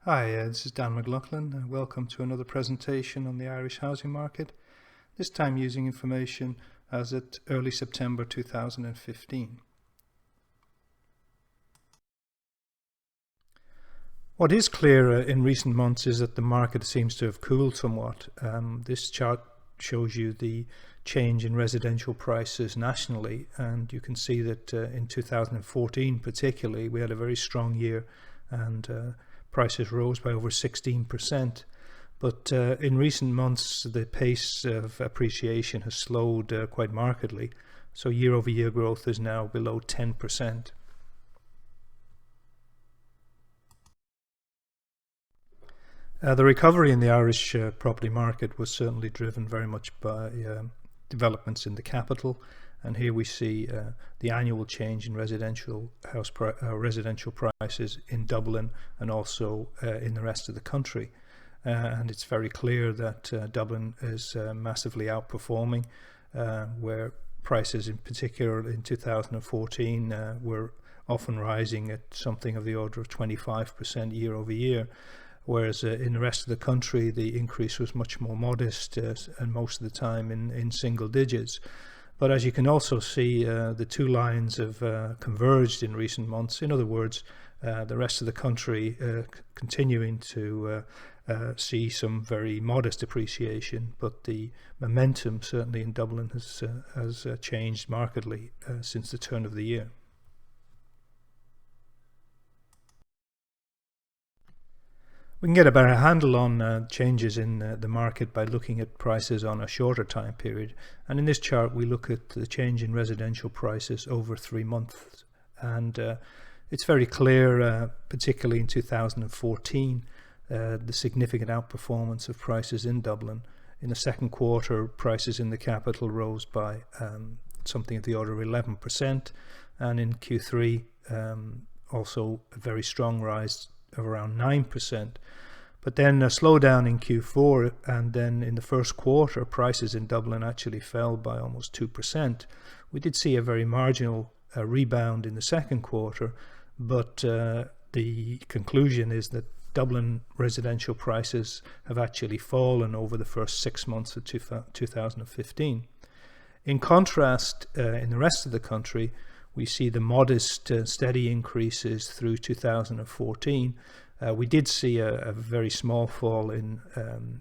Hi, this is Dan McLaughlin. Welcome to another presentation on the Irish housing market, this time using information as at early September 2015. What is clear in recent months is that the market seems to have cooled somewhat. This chart shows you the change in residential prices nationally, and you can see that in 2014 particularly we had a very strong year, and prices rose by over 16%. But in recent months the pace of appreciation has slowed quite markedly, so year-over-year growth is now below 10%. The recovery in the Irish property market was certainly driven very much by developments in the capital, and here we see the annual change in residential prices in Dublin and also in the rest of the country. And it's very clear that Dublin is massively outperforming, where prices in particular in 2014 were often rising at something of the order of 25% year over year. Whereas in the rest of the country the increase was much more modest, and most of the time in single digits. But as you can also see, the two lines have converged in recent months. In other words, the rest of the country continuing to see some very modest appreciation, but the momentum certainly in Dublin has changed markedly since the turn of the year. We can get a better handle on changes in the market by looking at prices on a shorter time period, and in this chart we look at the change in residential prices over 3 months, and it's very clear, particularly in 2014, the significant outperformance of prices in Dublin. In the second quarter, prices in the capital rose by something of the order of 11%, and in Q3 also a very strong rise of around 9%. But then a slowdown in Q4, and then in the first quarter prices in Dublin actually fell by almost 2%. We did see a very marginal rebound in the second quarter, but the conclusion is that Dublin residential prices have actually fallen over the first 6 months of 2015. In contrast, in the rest of the country we see the modest steady increases through 2014. We did see a very small fall in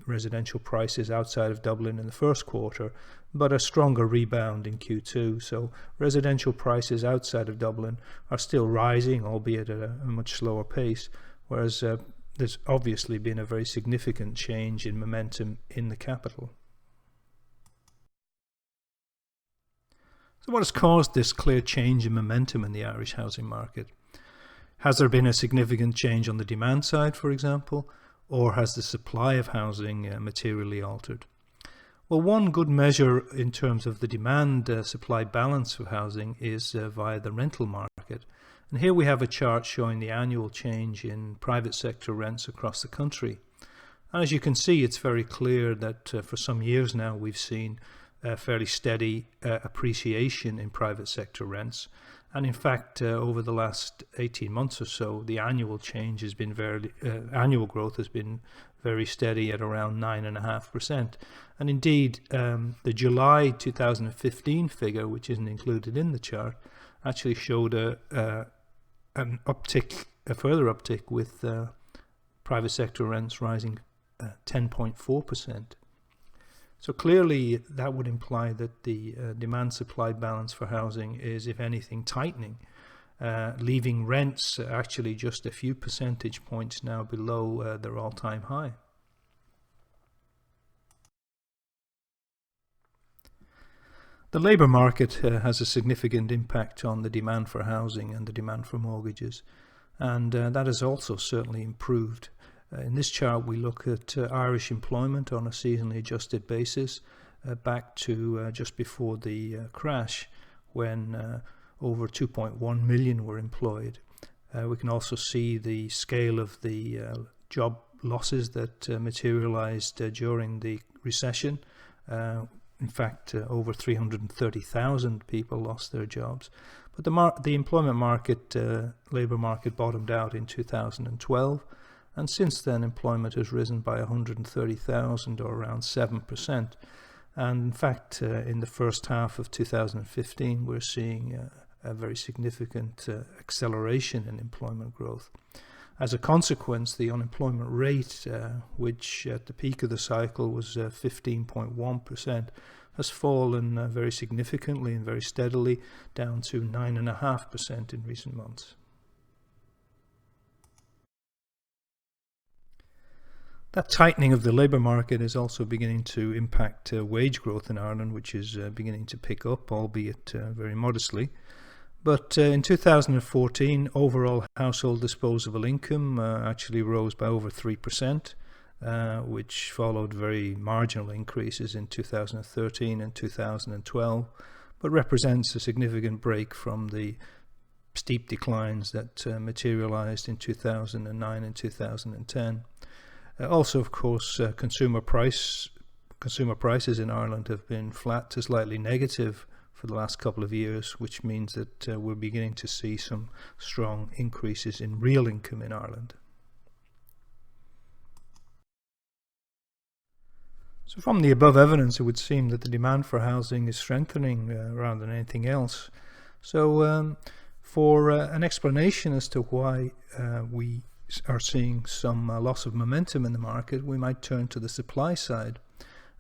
residential prices outside of Dublin in the first quarter, but a stronger rebound in Q2. So residential prices outside of Dublin are still rising, albeit at a much slower pace, whereas there's obviously been a very significant change in momentum in the capital. So what has caused this clear change in momentum in the Irish housing market? Has there been a significant change on the demand side, for example, or has the supply of housing materially altered? Well, one good measure in terms of the demand-supply balance of housing is via the rental market. And here we have a chart showing the annual change in private sector rents across the country. And as you can see, it's very clear that for some years now we've seen fairly steady appreciation in private sector rents, and in fact over the last 18 months or so the annual change has been annual growth has been very steady at around 9.5%. And indeed the July 2015 figure, which isn't included in the chart, actually showed a further uptick with private sector rents rising 10.4%. So clearly that would imply that the demand-supply balance for housing is, if anything, tightening, leaving rents actually just a few percentage points now below their all-time high. The labour market has a significant impact on the demand for housing and the demand for mortgages, and that has also certainly improved. In this chart we look at Irish employment on a seasonally adjusted basis back to just before the crash, when over 2.1 million were employed. We can also see the scale of the job losses that materialized during the recession. In fact, over 330,000 people lost their jobs. But the employment market, labour market, bottomed out in 2012. and since then employment has risen by 130,000 or around 7%. And in fact, in the first half of 2015, we're seeing a very significant acceleration in employment growth. As a consequence, the unemployment rate, which at the peak of the cycle was 15.1%, has fallen very significantly and very steadily down to 9.5% in recent months. That tightening of the labour market is also beginning to impact wage growth in Ireland, which is beginning to pick up, albeit very modestly. But in 2014, overall household disposable income actually rose by over 3%, which followed very marginal increases in 2013 and 2012, but represents a significant break from the steep declines that materialized in 2009 and 2010. Also, of course, consumer prices in Ireland have been flat to slightly negative for the last couple of years, which means that we're beginning to see some strong increases in real income in Ireland. So from the above evidence, it would seem that the demand for housing is strengthening rather than anything else. So for an explanation as to why we are seeing some loss of momentum in the market, we might turn to the supply side.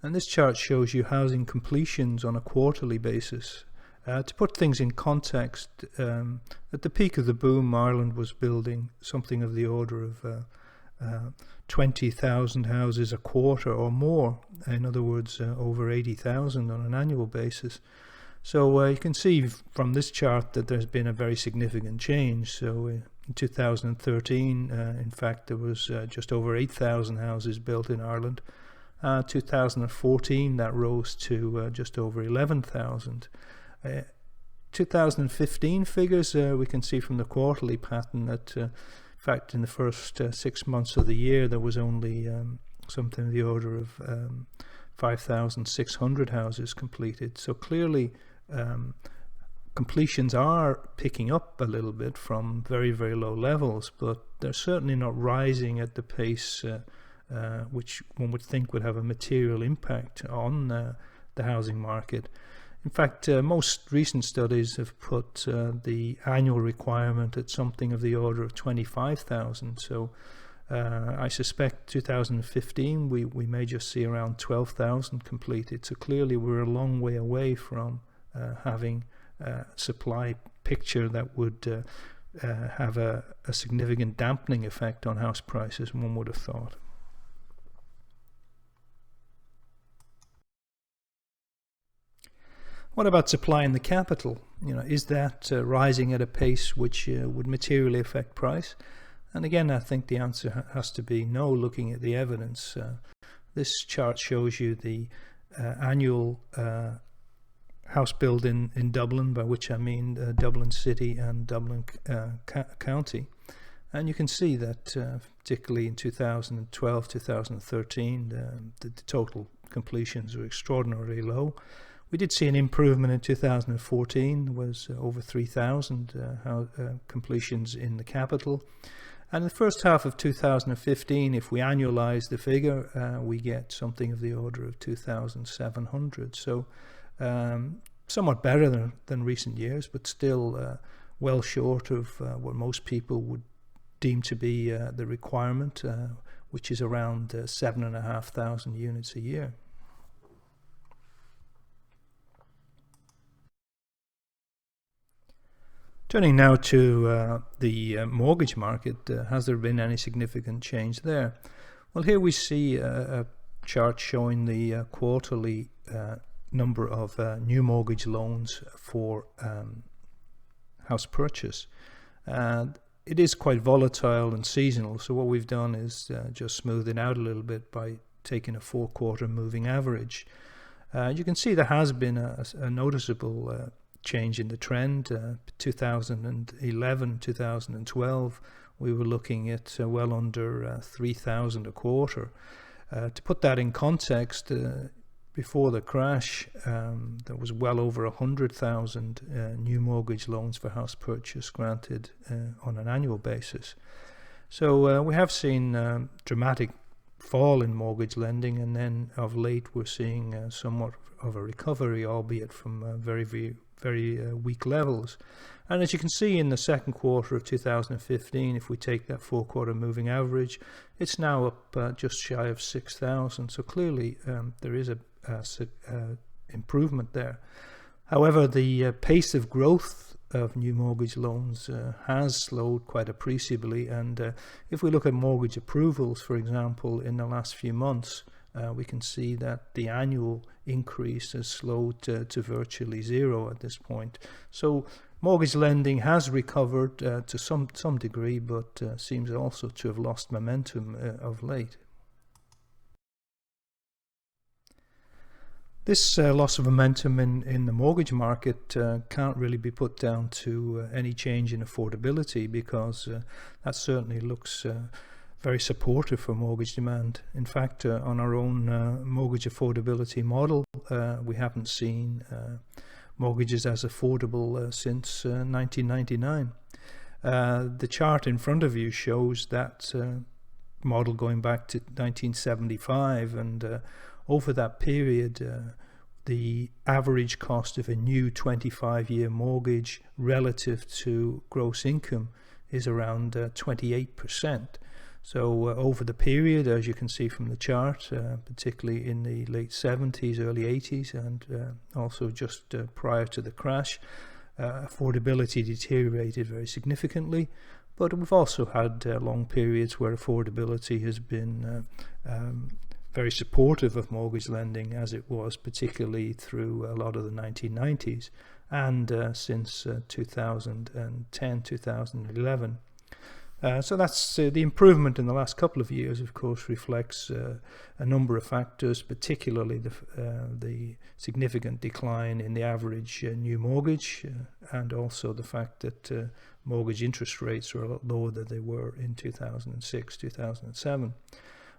And this chart shows you housing completions on a quarterly basis. To put things in context, at the peak of the boom, Ireland was building something of the order of 20,000 houses a quarter or more. In other words, over 80,000 on an annual basis. So you can see from this chart that there's been a very significant change. So in 2013, in fact, there was just over 8,000 houses built in Ireland. 2014, that rose to just over 11,000. 2015 figures, we can see from the quarterly pattern that, in fact, in the first 6 months of the year, there was only something in the order of 5,600 houses completed. So clearly, completions are picking up a little bit from very, very low levels, but they're certainly not rising at the pace which one would think would have a material impact on the housing market. In fact, most recent studies have put the annual requirement at something of the order of 25,000. So I suspect 2015 we may just see around 12,000 completed. So clearly we're a long way away from having a supply picture that would have a significant dampening effect on house prices, one would have thought. What about supply in the capital? Is that rising at a pace which would materially affect price? And again, I think the answer has to be no, looking at the evidence. This chart shows you the annual house build in Dublin, by which I mean Dublin City and Dublin County. And you can see that particularly in 2012, 2013, the total completions were extraordinarily low. We did see an improvement in 2014. There was over 3,000 completions in the capital. And in the first half of 2015, if we annualize the figure, we get something of the order of 2,700. So somewhat better than recent years, but still well short of what most people would deem to be the requirement, which is around 7,500 units a year. Turning now to the mortgage market, has there been any significant change there? Well, here we see a chart showing the quarterly number of new mortgage loans for house purchase. And it is quite volatile and seasonal, so what we've done is just smooth it out a little bit by taking a 4-quarter moving average. You can see there has been a noticeable change in the trend. 2011, 2012, we were looking at well under 3,000 a quarter. To put that in context, before the crash, there was well over 100,000 new mortgage loans for house purchase granted on an annual basis. So we have seen dramatic fall in mortgage lending, and then of late we're seeing somewhat of a recovery, albeit from very weak levels. And as you can see in the second quarter of 2015, if we take that 4-quarter moving average, it's now up just shy of 6,000. So clearly there is a improvement there. However, the pace of growth of new mortgage loans has slowed quite appreciably, and if we look at mortgage approvals, for example, in the last few months, we can see that the annual increase has slowed to virtually zero at this point. So mortgage lending has recovered to some degree, but seems also to have lost momentum of late. This loss of momentum in the mortgage market can't really be put down to any change in affordability, because that certainly looks very supportive for mortgage demand. In fact, on our own mortgage affordability model, we haven't seen mortgages as affordable since 1999. The chart in front of you shows that model going back to 1975, and over that period, the average cost of a new 25-year mortgage relative to gross income is around 28%. So over the period, as you can see from the chart, particularly in the late 70s, early 80s, and also just prior to the crash, affordability deteriorated very significantly. But we've also had long periods where affordability has been very supportive of mortgage lending, as it was particularly through a lot of the 1990s and since 2010, 2011. So that's the improvement in the last couple of years, of course, reflects a number of factors, particularly the significant decline in the average new mortgage, and also the fact that mortgage interest rates are a lot lower than they were in 2006, 2007.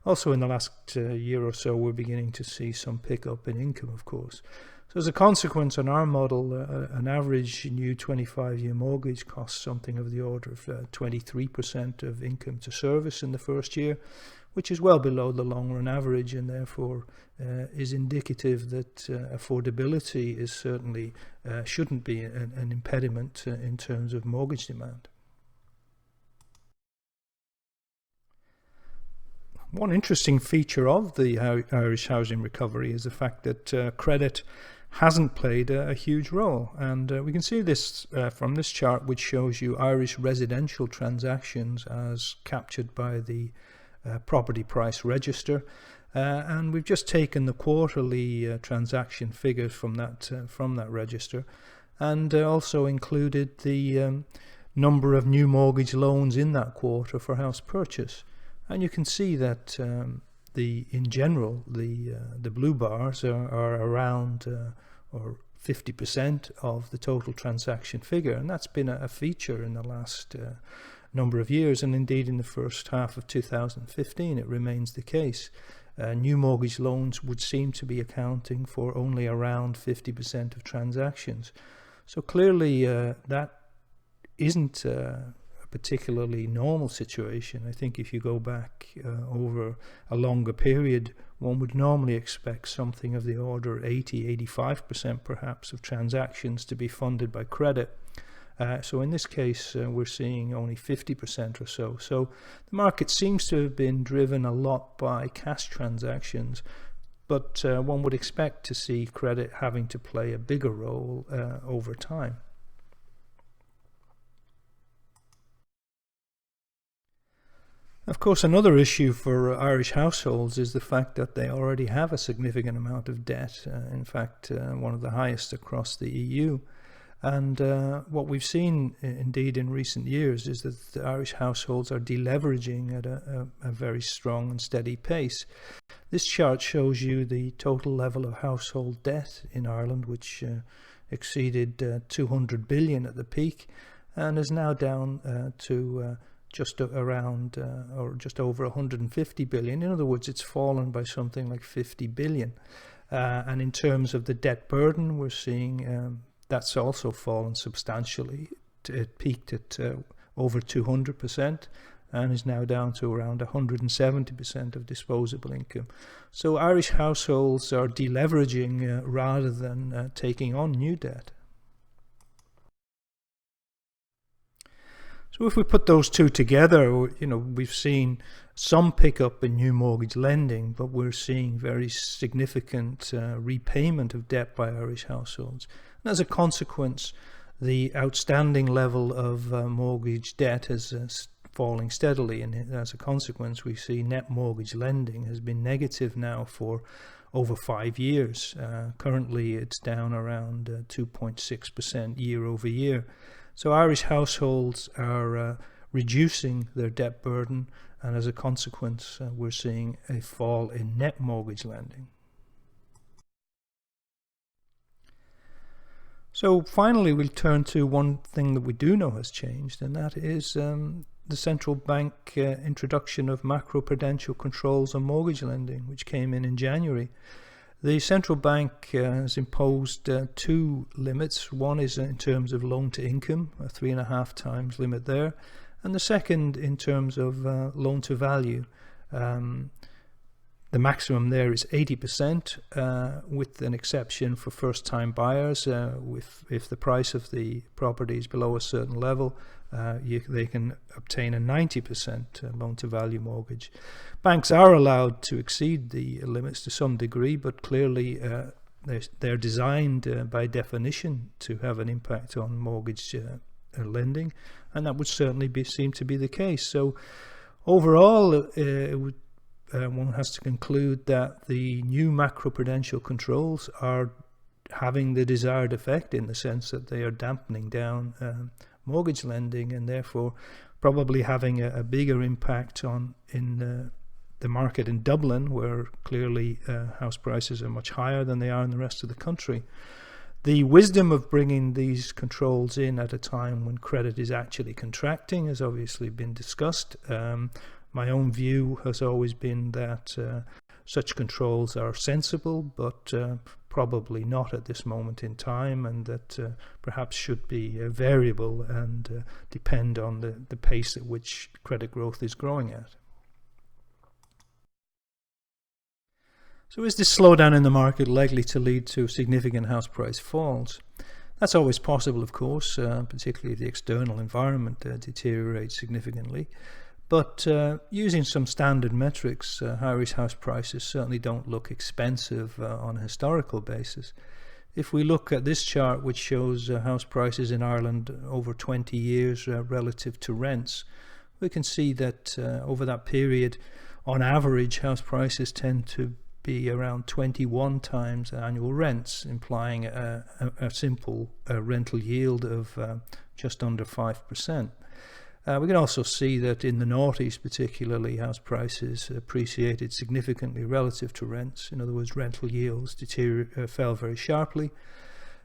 Also in the last year or so, we're beginning to see some pickup in income, of course. So as a consequence, on our model, an average new 25-year mortgage costs something of the order of 23% of income to service in the first year, which is well below the long-run average, and therefore is indicative that affordability is certainly shouldn't be an impediment in terms of mortgage demand. One interesting feature of the Irish housing recovery is the fact that credit hasn't played a huge role, and we can see this from this chart, which shows you Irish residential transactions as captured by the property price register, and we've just taken the quarterly transaction figures from that register, and also included the number of new mortgage loans in that quarter for house purchase. And you can see that in general, the blue bars are around or 50% of the total transaction figure, and that's been a feature in the last number of years, and indeed in the first half of 2015 it remains the case. New mortgage loans would seem to be accounting for only around 50% of transactions. So clearly that isn't particularly normal situation. I think if you go back over a longer period, one would normally expect something of the order 80-85% perhaps of transactions to be funded by credit. So in this case, we're seeing only 50% or so. So the market seems to have been driven a lot by cash transactions, but one would expect to see credit having to play a bigger role over time. Of course, another issue for Irish households is the fact that they already have a significant amount of debt, in fact one of the highest across the EU. And what we've seen indeed in recent years is that the Irish households are deleveraging at a very strong and steady pace. This chart shows you the total level of household debt in Ireland, which exceeded 200 billion at the peak and is now down to just around or just over 150 billion. In other words, it's fallen by something like 50 billion. And in terms of the debt burden, we're seeing that's also fallen substantially. It peaked at over 200%, and is now down to around 170% of disposable income. So Irish households are deleveraging rather than taking on new debt. So if we put those two together, we've seen some pickup in new mortgage lending, but we're seeing very significant repayment of debt by Irish households. And as a consequence, the outstanding level of mortgage debt is falling steadily, and as a consequence, we see net mortgage lending has been negative now for over 5 years. Currently, it's down around 2.6% year over year. So Irish households are reducing their debt burden, and as a consequence, we're seeing a fall in net mortgage lending. So finally, we'll turn to one thing that we do know has changed, and that is the central bank introduction of macro-prudential controls on mortgage lending, which came in January. The central bank has imposed two limits. One is in terms of loan to income, a 3.5 times limit there, and the second in terms of loan to value. The maximum there is 80%, with an exception for first-time buyers. If the price of the property is below a certain level, they can obtain a 90% loan-to-value mortgage. Banks are allowed to exceed the limits to some degree, but clearly they're designed by definition to have an impact on mortgage lending, and that would certainly seem to be the case. So overall, one has to conclude that the new macro-prudential controls are having the desired effect, in the sense that they are dampening down mortgage lending, and therefore probably having a bigger impact in the market in Dublin, where clearly house prices are much higher than they are in the rest of the country. The wisdom of bringing these controls in at a time when credit is actually contracting has obviously been discussed. My own view has always been that such controls are sensible, but probably not at this moment in time, and that perhaps should be variable and depend on the pace at which credit growth is growing at. So is this slowdown in the market likely to lead to significant house price falls? That's always possible, of course, particularly if the external environment deteriorates significantly. But using some standard metrics, Irish house prices certainly don't look expensive on a historical basis. If we look at this chart, which shows house prices in Ireland over 20 years relative to rents, we can see that over that period, on average, house prices tend to be around 21 times annual rents, implying a simple rental yield of just under 5%. We can also see that in the Northeast particularly, house prices appreciated significantly relative to rents. In other words, rental yields fell very sharply,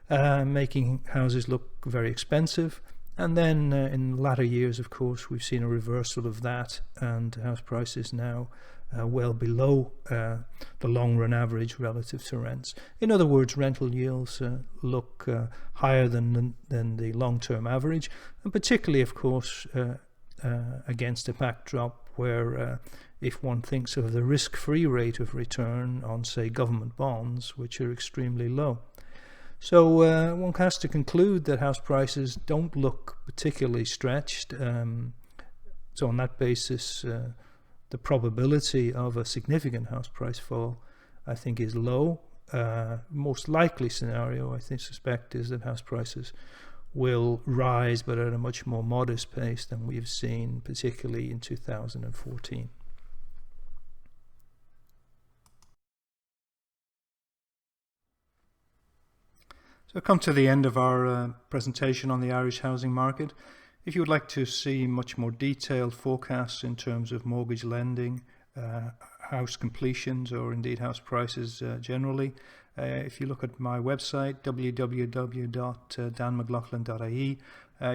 making houses look very expensive. And then in latter years, of course, we've seen a reversal of that, and house prices now well below the long-run average relative to rents. In other words, rental yields look higher than the long-term average, and particularly, of course, against a backdrop where if one thinks of the risk-free rate of return on, say, government bonds, which are extremely low. So one has to conclude that house prices don't look particularly stretched. So on that basis, the probability of a significant house price fall, I think, is low. Most likely scenario, I suspect, is that house prices will rise, but at a much more modest pace than we've seen, particularly in 2014. So I've come to the end of our presentation on the Irish housing market. If you would like to see much more detailed forecasts in terms of mortgage lending, house completions, or indeed house prices generally, if you look at my website, www.danmclaughlin.ie,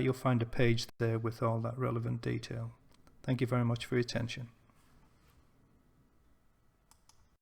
you'll find a page there with all that relevant detail. Thank you very much for your attention.